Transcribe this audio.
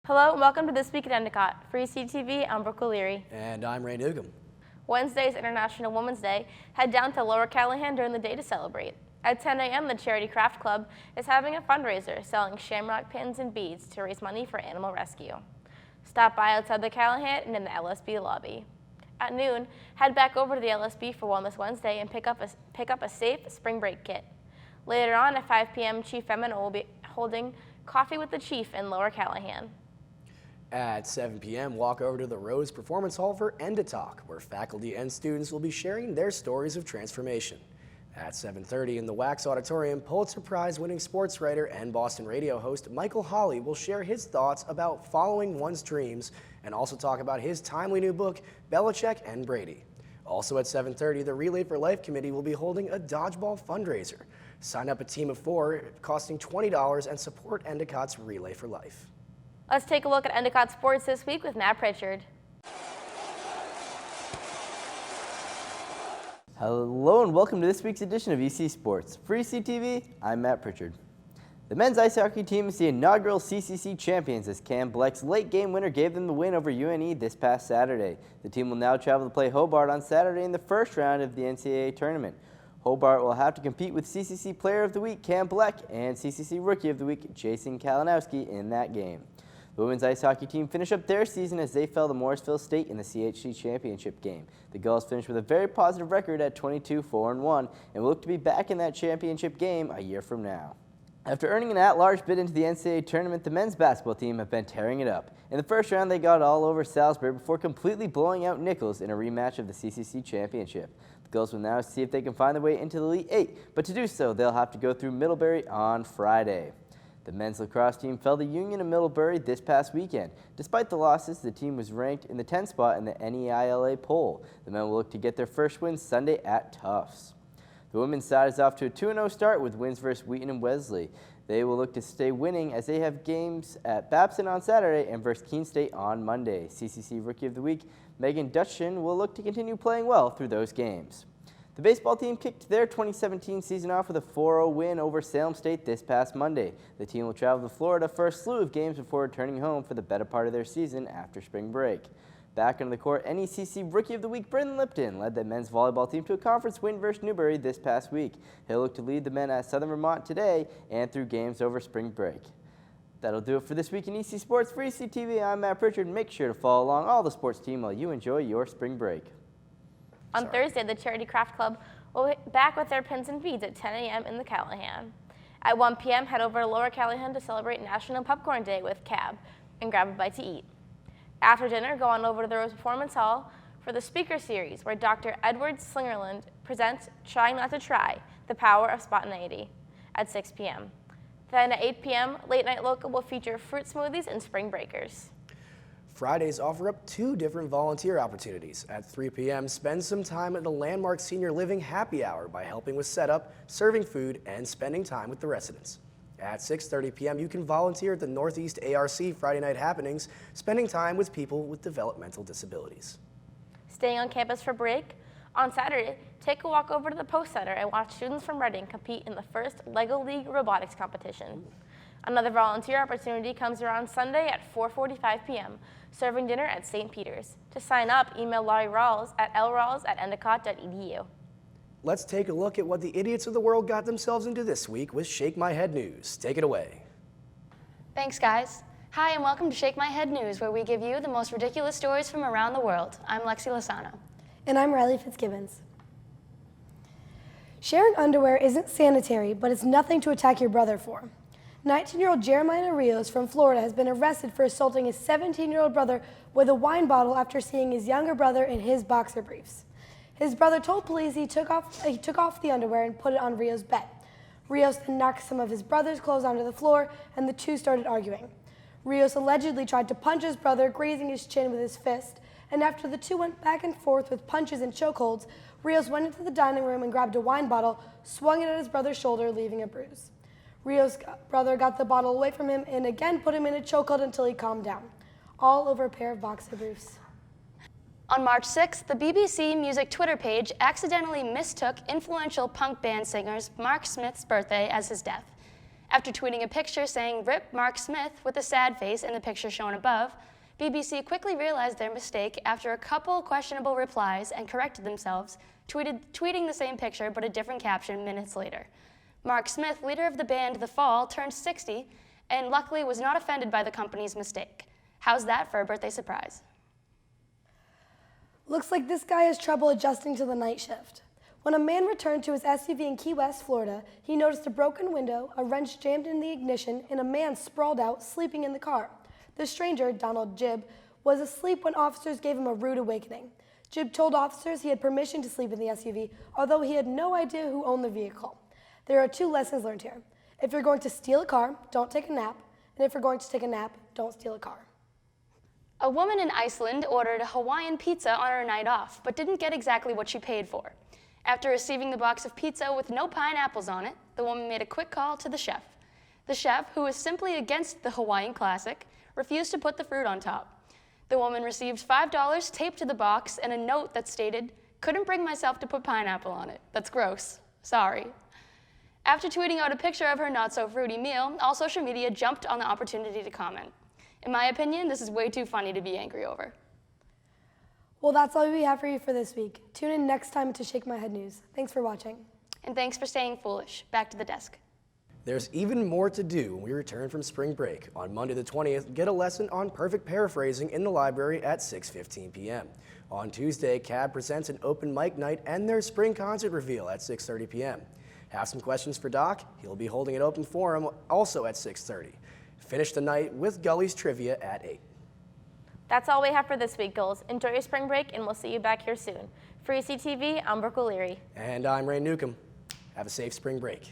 Hello and welcome to This Week at Endicott. For ECTV, I'm Brooke O'Leary. And I'm Ray Newcomb. Wednesday's International Women's Day. Head down to Lower Callahan during the day to celebrate. At 10 a.m., the Charity Craft Club is having a fundraiser selling shamrock pins and beads to raise money for animal rescue. Stop by outside the Callahan and in the LSB lobby. At noon, head back over to the LSB for Wellness Wednesday and pick up a safe spring break kit. Later on at 5 p.m., Chief Femina will be holding Coffee with the Chief in Lower Callahan. At 7 p.m., walk over to the Rose Performance Hall for Endicott, where faculty and students will be sharing their stories of transformation. At 7:30 in the Wax Auditorium, Pulitzer Prize-winning sports writer and Boston radio host Michael Hawley will share his thoughts about following one's dreams and also talk about his timely new book, Belichick and Brady. Also at 7:30, the Relay for Life Committee will be holding a dodgeball fundraiser. Sign up a team of 4, costing $20, and support Endicott's Relay for Life. Let's take a look at Endicott sports this week with Matt Pritchard. Hello and welcome to this week's edition of EC Sports. For ECTV, I'm Matt Pritchard. The men's ice hockey team is the inaugural CCC champions as Cam Bleck's late game winner gave them the win over UNE this past Saturday. The team will now travel to play Hobart on Saturday in the first round of the NCAA tournament. Hobart will have to compete with CCC Player of the Week Cam Bleck and CCC Rookie of the Week Jason Kalinowski in that game. The women's ice hockey team finished up their season as they fell to Morrisville State in the CHC championship game. The Gulls finished with a very positive record at 22-4-1 and will look to be back in that championship game a year from now. After earning an at-large bid into the NCAA tournament, the men's basketball team have been tearing it up. In the first round, they got all over Salisbury before completely blowing out Nichols in a rematch of the CCC championship. The Gulls will now see if they can find their way into the Elite Eight, but to do so, they'll have to go through Middlebury on Friday. The men's lacrosse team fell to Union of Middlebury this past weekend. Despite the losses, the team was ranked in the 10th spot in the NEILA poll. The men will look to get their first win Sunday at Tufts. The women's side is off to a 2-0 start with wins versus Wheaton and Wesley. They will look to stay winning as they have games at Babson on Saturday and versus Keene State on Monday. CCC Rookie of the Week Megan Dutchin will look to continue playing well through those games. The baseball team kicked their 2017 season off with a 4-0 win over Salem State this past Monday. The team will travel to Florida for a slew of games before returning home for the better part of their season after spring break. Back on the court, NECC Rookie of the Week Brendan Lipton led the men's volleyball team to a conference win versus Newbury this past week. He'll look to lead the men at Southern Vermont today and through games over spring break. That'll do it for this week in EC Sports. For ECTV, I'm Matt Pritchard. Make sure to follow along all the sports team while you enjoy your spring break. On Thursday, the Charity Craft Club will be back with their pins and beads at 10 a.m. in the Callahan. At 1 p.m., head over to Lower Callahan to celebrate National Popcorn Day with Cab and grab a bite to eat. After dinner, go on over to the Rose Performance Hall for the speaker series where Dr. Edward Slingerland presents Trying Not to Try, The Power of Spontaneity at 6 p.m. Then at 8 p.m., Late Night Local will feature fruit smoothies and spring breakers. Fridays offer up 2 different volunteer opportunities. At 3 p.m., spend some time at the Landmark Senior Living Happy Hour by helping with setup, serving food, and spending time with the residents. At 6:30 p.m., you can volunteer at the Northeast ARC Friday Night Happenings, spending time with people with developmental disabilities. Staying on campus for break? On Saturday, take a walk over to the Post Center and watch students from Reading compete in the first LEGO League robotics competition. Another volunteer opportunity comes around Sunday at 4:45 p.m., serving dinner at St. Peter's. To sign up, email Laurie Rawls at lrawls@endicott.edu. Let's take a look at what the idiots of the world got themselves into this week with Shake My Head News. Take it away. Thanks, guys. Hi, and welcome to Shake My Head News, where we give you the most ridiculous stories from around the world. I'm Lexi Lozano. And I'm Riley Fitzgibbons. Sharing underwear isn't sanitary, but it's nothing to attack your brother for. 19-year-old Jeremiah Rios from Florida has been arrested for assaulting his 17-year-old brother with a wine bottle after seeing his younger brother in his boxer briefs. His brother told police he took off the underwear and put it on Rios' bed. Rios then knocked some of his brother's clothes onto the floor, and the two started arguing. Rios allegedly tried to punch his brother, grazing his chin with his fist, and after the two went back and forth with punches and chokeholds, Rios went into the dining room and grabbed a wine bottle, swung it at his brother's shoulder, leaving a bruise. Rios' brother got the bottle away from him and again put him in a chokehold until he calmed down, all over a pair of boxer briefs. On March 6th, the BBC Music Twitter page accidentally mistook influential punk band singers Mark Smith's birthday as his death. After tweeting a picture saying "Rip Mark Smith" with a sad face in the picture shown above, BBC quickly realized their mistake after a couple questionable replies and corrected themselves, tweeting the same picture but a different caption minutes later. Mark Smith, leader of the band The Fall, turned 60 and luckily was not offended by the company's mistake. How's that for a birthday surprise? Looks like this guy has trouble adjusting to the night shift. When a man returned to his SUV in Key West, Florida, he noticed a broken window, a wrench jammed in the ignition, and a man sprawled out, sleeping in the car. The stranger, Donald Jibb, was asleep when officers gave him a rude awakening. Jibb told officers he had permission to sleep in the SUV, although he had no idea who owned the vehicle. There are 2 lessons learned here. If you're going to steal a car, don't take a nap, and if you're going to take a nap, don't steal a car. A woman in Iceland ordered a Hawaiian pizza on her night off, but didn't get exactly what she paid for. After receiving the box of pizza with no pineapples on it, the woman made a quick call to the chef. The chef, who was simply against the Hawaiian classic, refused to put the fruit on top. The woman received $5 taped to the box and a note that stated, "Couldn't bring myself to put pineapple on it. That's gross. Sorry." After tweeting out a picture of her not-so-fruity meal, all social media jumped on the opportunity to comment. In my opinion, this is way too funny to be angry over. Well, that's all we have for you for this week. Tune in next time to Shake My Head News. Thanks for watching. And thanks for staying foolish. Back to the desk. There's even more to do when we return from spring break. On Monday the 20th, get a lesson on perfect paraphrasing in the library at 6:15 p.m. On Tuesday, CAB presents an open mic night and their spring concert reveal at 6:30 p.m. Have some questions for Doc? He'll be holding an open forum also at 6:30. Finish the night with Gully's Trivia at 8. That's all we have for this week, Gulls. Enjoy your spring break, and we'll see you back here soon. For ECTV, I'm Brooke O'Leary. And I'm Ray Newcomb. Have a safe spring break.